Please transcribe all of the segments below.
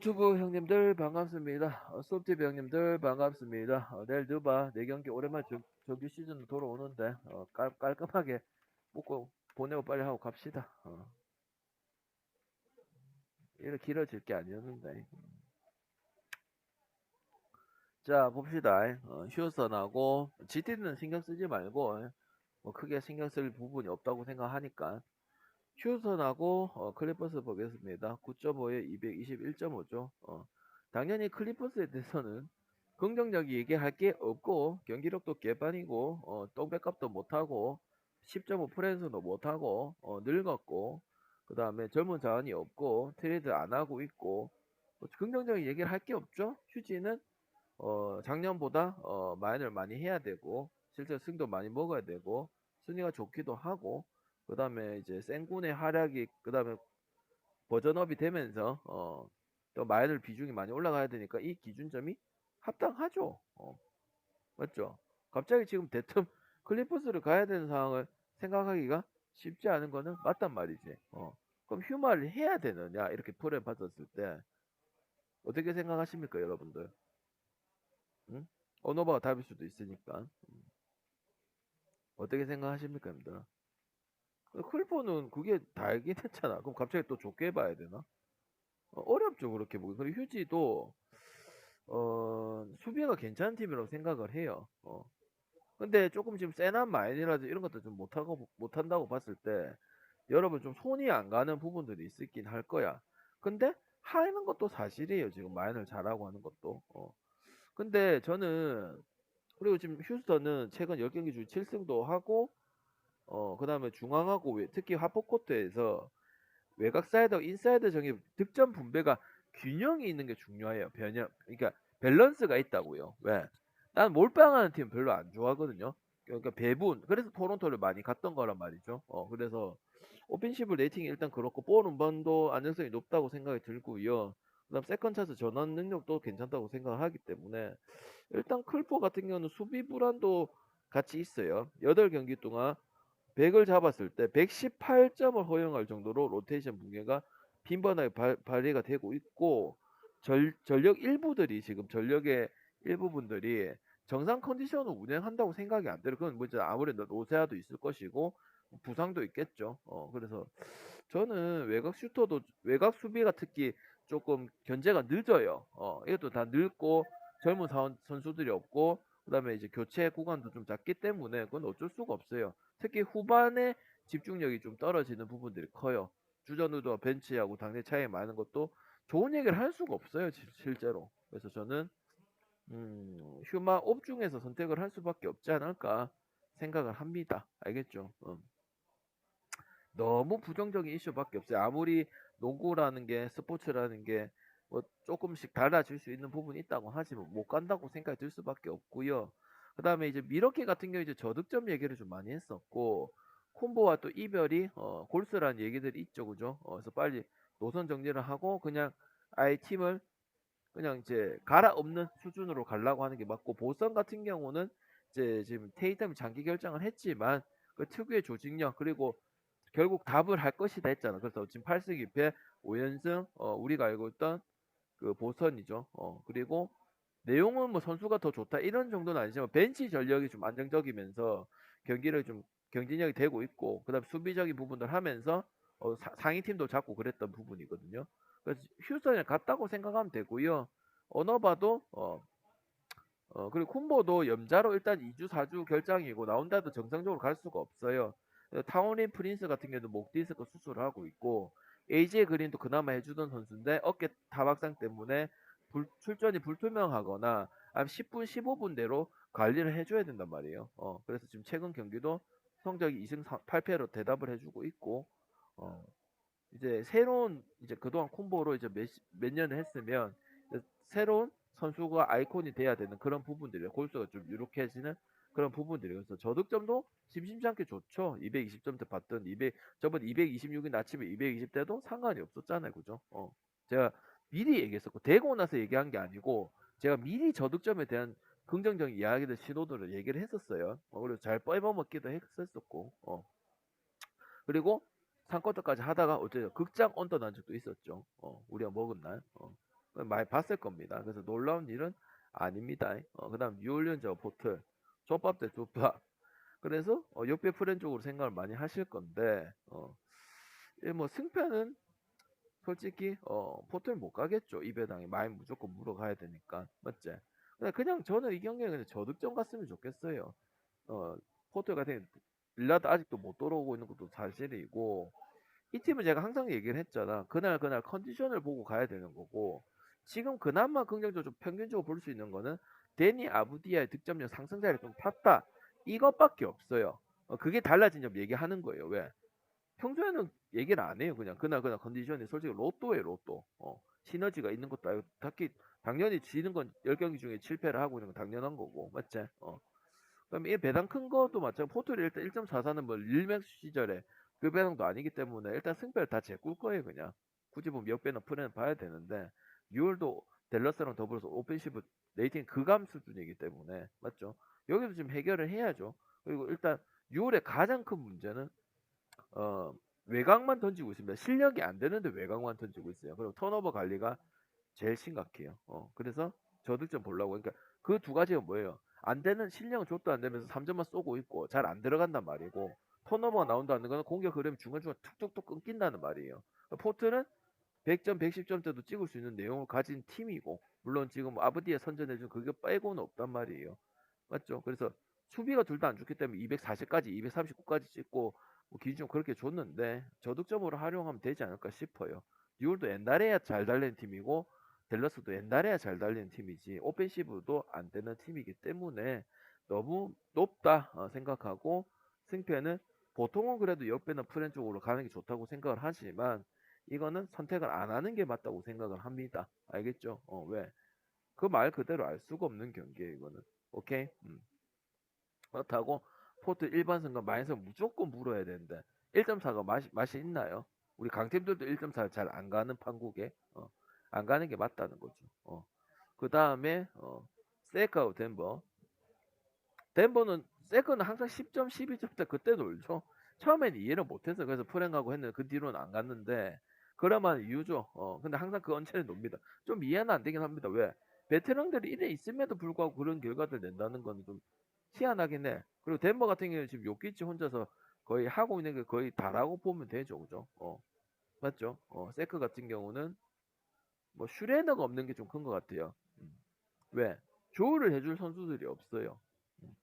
유튜브 형님들 반갑습니다. 소프티브 형님들 반갑습니다. 내일 누바 4경기 오랜만에 정규 시즌 돌아오는데 깔끔하게 먹고 보내고 빨리 하고 갑시다. 이렇게 길어질 게 아니었는데. 자 봅시다. 휴스턴하고 GT는 신경 쓰지 말고 뭐 크게 신경 쓸 부분이 없다고 생각하니까 휴스턴하고 클리퍼스 보겠습니다. 9.5에 221.5죠. 당연히 클리퍼스에 대해서는 긍정적인 얘기할 게 없고 경기력도 개판이고 똥배값도 못하고 10.5%도 못하고 늙었고 그 다음에 젊은 자원이 없고 트레이드 안 하고 있고 긍정적인 얘기를 할 게 없죠. 휴지는 작년보다 마인을 많이 해야 되고 실제 승도 많이 먹어야 되고 순위가 좋기도 하고 그 다음에 이제 센군의 활약이 그 다음에 버전업이 되면서 또 마인을 비중이 많이 올라가야 되니까 이 기준점이 합당하죠. 맞죠? 갑자기 지금 대뜸 클리퍼스를 가야 되는 상황을 생각하기가 쉽지 않은 거는 맞단 말이지. 그럼 휴마를 해야 되느냐 이렇게 풀을 받았을 때 어떻게 생각하십니까 여러분들? 응? 언어바가 답일 수도 있으니까 어떻게 생각하십니까 여러분들? 클리퍼는 그게 다 알긴 했잖아. 그럼 갑자기 또 좋게 봐야 되나? 어렵죠 그렇게 보기. 그리고 휴지도 수비가 괜찮은 팀이라고 생각을 해요. 근데 조금 지금 세난 마인이라든지 이런 것도 좀 못한다고 봤을 때 여러분 좀 손이 안 가는 부분들이 있긴 할 거야. 근데 하는 것도 사실이에요. 지금 마인을 잘하고 하는 것도. 근데 저는 그리고 지금 휴스턴은 최근 10경기 중 7승도 하고 그다음에 중앙하고 특히 하프코트에서 외곽 사이드, 인사이드 정의 득점 분배가 균형이 있는 게 중요해요. 그러니까 밸런스가 있다고요. 왜? 난 몰빵하는 팀 별로 안 좋아하거든요. 그러니까 배분. 그래서 토론토를 많이 갔던 거란 말이죠. 그래서 오펜시브 레이팅이 일단 그렇고 볼 운반도 안정성이 높다고 생각이 들고요. 그다음 세컨 차스 전환 능력도 괜찮다고 생각을 하기 때문에 일단 클포 같은 경우는 수비 불안도 같이 있어요. 8경기 동안 100을 잡았을 때 118점을 허용할 정도로 로테이션 붕괴가 빈번하게 발휘가 되고 있고 전력 일부들이 지금 전력의 일부분들이 정상 컨디션을 운행한다고 생각이 안 들어요. 그건 뭐 이제 아무래도 노세아도 있을 것이고 부상도 있겠죠. 그래서 저는 외곽 슈터도 외곽 수비가 특히 조금 견제가 늦어요. 이것도 다 늙고 젊은 선수들이 없고 그다음에 이제 교체 구간도 좀 작기 때문에 그건 어쩔 수가 없어요. 특히 후반에 집중력이 좀 떨어지는 부분들이 커요. 주전우도 벤치하고 당내 차이 많은 것도 좋은 얘기를 할 수가 없어요, 실제로. 그래서 저는 휴마 옵중에서 선택을 할 수밖에 없지 않을까 생각을 합니다. 알겠죠? 너무 부정적인 이슈밖에 없어요. 아무리 농구라는 게 스포츠라는 게 뭐 조금씩 달라질 수 있는 부분이 있다고 하지만 못 간다고 생각이 들 수밖에 없고요. 그다음에 이제 미러키 같은 경우 이제 저득점 얘기를 좀 많이 했었고 콤보와 또 이별이 골스라는 얘기들이 있죠, 그죠? 그래서 빨리 노선 정리를 하고 그냥 아예 팀을 그냥 이제 갈아엎는 수준으로 가려고 하는 게 맞고 보선 같은 경우는 이제 지금 테이텀이 장기 결정을 했지만 그 특유의 조직력 그리고 결국 답을 할 것이다 했잖아. 그래서 지금 8승 2패 5연승 우리가 알고 있던 그 보선이죠. 그리고 내용은 뭐 선수가 더 좋다 이런 정도는 아니지만 벤치 전력이 좀 안정적이면서 경기를 좀 경쟁력이 되고 있고 그다음 수비적인 부분들 하면서 상위 팀도 잡고 그랬던 부분이거든요. 그래서 휴스턴에 갔다고 생각하면 되고요. 어너바도 그리고 콤보도 염자로 일단 2주 4주 결장이고 나온다도 정상적으로 갈 수가 없어요. 타우린 프린스 같은 경우도 목 디스크 수술을 하고 있고 AJ 그린도 그나마 해주던 선수인데 어깨 타박상 때문에 출전이 불투명하거나 10분 15분대로 관리를 해줘야 된단 말이에요. 그래서 지금 최근 경기도 성적이 2승 8패로 대답을 해주고 있고 어, 이제 새로운 이제 그동안 콤보로 이제 몇 년을 했으면 새로운 선수가 아이콘이 돼야 되는 그런 부분들이에요. 골수가 좀 유력해지는 그런 부분들이에요. 그래서 저득점도 심심치 않게 좋죠. 220점대 받던 200 저번 226이 낮추면 220대도 상관이 없었잖아요. 그죠? 제가 미리 얘기했었고 되고 나서 얘기한 게 아니고 제가 미리 저득점에 대한 긍정적인 이야기들 신호들을 얘기를 했었어요. 그리고 잘 뻘먹기도 했었고 그리고 3쿼터까지 하다가 어쨌든 극장 언더 난 적도 있었죠. 우리가 먹은 날. 많이 봤을 겁니다. 그래서 놀라운 일은 아닙니다. 그다음 뉴올리언즈와 포틀, 족밥 대 족밥. 그래서 역배 프렌 쪽으로 생각을 많이 하실 건데 뭐 승패는 솔직히 포털 못 가겠죠. 이 배당에 많이 무조건 물어가야 되니까 맞지? 그냥 저는 이 경기에 그냥 저득점 갔으면 좋겠어요. 어 포털 같은 경우 빌라드 아직도 못 돌아오고 있는 것도 사실이고 이 팀은 제가 항상 얘기를 했잖아. 그날 그날 컨디션을 보고 가야 되는 거고 지금 그나마 긍정적으로 좀 평균적으로 볼 수 있는 거는 데니 아부디아의 득점력 상승세를 좀 탔다. 이것밖에 없어요. 그게 달라진 점 얘기하는 거예요. 왜? 평소에는 얘기를 안 해요. 그냥 그날 그날 컨디션이 솔직히 로또예요, 로또. 시너지가 있는 것도 아니고 딱히 당연히 지는 건 10경기 중에 7패를 하고 있는 건 당연한 거고. 맞지? 그럼 이 배당 큰 것도 마찬가지. 포털이 일단 1.44는 뭐 릴맥스 시절에 그 배당도 아니기 때문에 일단 승패를 다 제꿀 거예요, 그냥. 굳이 보면 몇 배나 프레는 봐야 되는데 뉴올도 댈러스랑 더불어서 오펜시브 레이팅 극암 수준이기 때문에 맞죠? 여기도 지금 해결을 해야죠. 그리고 일단 뉴올의 가장 큰 문제는 어, 외곽만 던지고 있습니다. 실력이 안 되는데 외곽만 던지고 있어요. 그리고 턴오버 관리가 제일 심각해요. 그래서 저득점 보려고. 그러니까 그 두 가지가 뭐예요? 안 되는 실력은 족도 안 되면서 3점만 쏘고 있고 잘 안 들어간단 말이고 턴오버가 나온다는 거는 공격 흐름이 중간중간 툭툭툭 끊긴다는 말이에요. 포트는 100점, 110점대도 찍을 수 있는 내용을 가진 팀이고 물론 지금 아브디에 선전해준 그게 빼고는 없단 말이에요. 맞죠? 그래서 수비가 둘 다 안 좋기 때문에 240까지, 239까지 찍고 뭐 기준 그렇게 줬는데 저득점으로 활용하면 되지 않을까 싶어요. 뉴올도 옛날에야 잘 달리는 팀이고 댈러스도 옛날에야 잘 달리는 팀이지 오펜시브도 안 되는 팀이기 때문에 너무 높다 생각하고 승패는 보통은 그래도 역배나 프렌 쪽으로 가는 게 좋다고 생각을 하지만 이거는 선택을 안 하는 게 맞다고 생각을 합니다. 알겠죠? 왜? 그 말 그대로 알 수가 없는 경기예요, 이거는. 오케이? 그렇다고 포트 일반 승과 마이너스 무조건 물어야 되는데 1.4가 맛이 있나요? 우리 강팀들도 1.4를 잘 안 가는 판국에 안 가는 게 맞다는 거죠. 그 다음에 세카우 덴버. 덴버는 세컨은 항상 10점, 12점대 그때 놀죠. 처음엔 이해를 못해서 그래서 프랭하고 했는데 그 뒤로는 안 갔는데 그럴만한 이유죠. 근데 항상 그 언체는 놉니다. 좀 이해는 안 되긴 합니다. 왜? 베테랑들이 이래 있음에도 불구하고 그런 결과를 낸다는 건 좀 희한하긴 해. 그리고 덴버 같은 경우는 지금 요키치 혼자서 거의 하고 있는 게 거의 다라고 보면 되죠. 그죠? 맞죠? 세크 같은 경우는 뭐 슈레너가 없는 게 좀 큰 것 같아요. 왜? 조율을 해줄 선수들이 없어요. 음.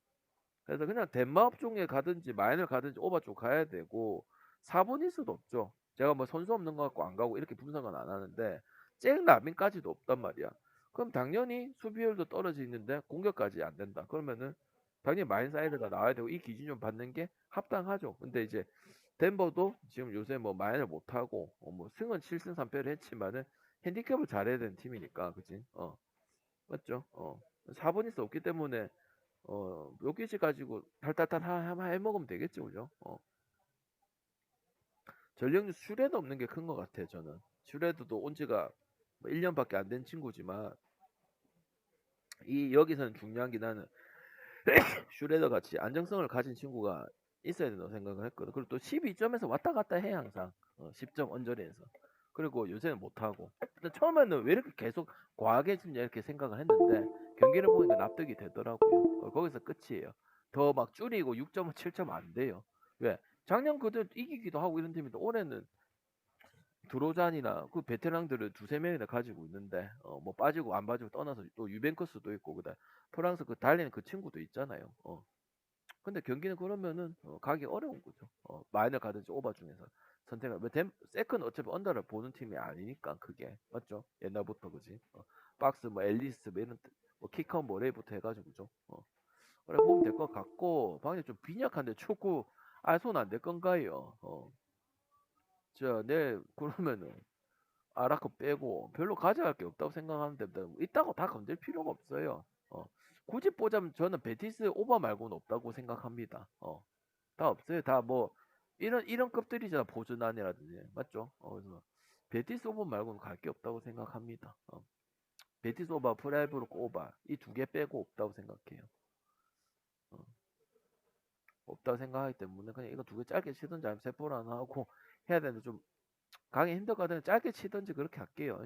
그래서 그냥 덴마업 쪽에 가든지 마인을 가든지 오바 쪽 가야 되고 4분일 수도 없죠. 제가 뭐 선수 없는 거 갖고 안 가고 이렇게 분석은 안 하는데 잭 라빈까지도 없단 말이야. 그럼 당연히 수비율도 떨어지는데 공격까지 안 된다. 그러면은 당연히 마인 사이드가 나와야 되고 이 기준을 받는 게 합당하죠. 근데 이제 덴버도 지금 요새 뭐 마인을 못 하고 뭐 승은 7승 3패를 했지만은 핸디캡을 잘해야 되는 팀이니까 그지? 맞죠? 4분일 수 없기 때문에 요기지 가지고 탈탈탈 해먹으면 되겠지, 그죠? 전력률 슈레도 없는 게 큰 것 같아, 저는. 슈레드도 온 지가 1년밖에 안 된 친구지만, 여기서는 중요한 게 나는 슈레더 같이 안정성을 가진 친구가 있어야 된다고 생각을 했거든. 그리고 또 12점에서 왔다 갔다 해, 항상. 10점 언저리에서. 그리고 요새는 못하고. 근데 처음에는 왜 이렇게 계속 과하게 지냐 이렇게 생각을 했는데, 경기를 보니까 납득이 되더라고요. 거기서 끝이에요. 더 막 줄이고 6점, 7점 안 돼요. 왜? 작년 그대로 이기기도 하고 이런 팀인데, 올해는 드로잔이나 그 베테랑들을 두세 명이나 가지고 있는데 뭐 빠지고 안 빠지고 떠나서 또 유벤커스도 있고 그다 프랑스 그 달리는 그 친구도 있잖아요. 근데 경기는 그러면은 가기 어려운 거죠. 마이너 가든지 오바 중에서 선택을 세컨 어차피 언더를 보는 팀이 아니니까 그게 맞죠? 옛날부터 그지? 박스 뭐 앨리스 뭐 이런 뭐 키컨 모레이부터 해가지고 그죠? 그래 보면 될 것 같고 방금 좀 빈약한데 축구 손 안 댈 건가요? 네 그러면은 아라크 빼고 별로 가져갈 게 없다고 생각하는데 있다고 다 건들 필요가 없어요. 굳이 보자면 저는 베티스 오버 말고는 없다고 생각합니다. 다 없어요. 다 뭐 이런 급들이잖아. 보즈난이라든지 맞죠? 그래서 베티스 오버 말고는 갈 게 없다고 생각합니다. 베티스 오버, 프라이브로 오버 이 두 개 빼고 없다고 생각해요. 어, 없다고 생각하기 때문에 그냥 이거 두 개 짧게 치든지 아니면 세포를 하나 하고 해야 되는데 좀 가기 힘들거든. 짧게 치든지 그렇게 할게요.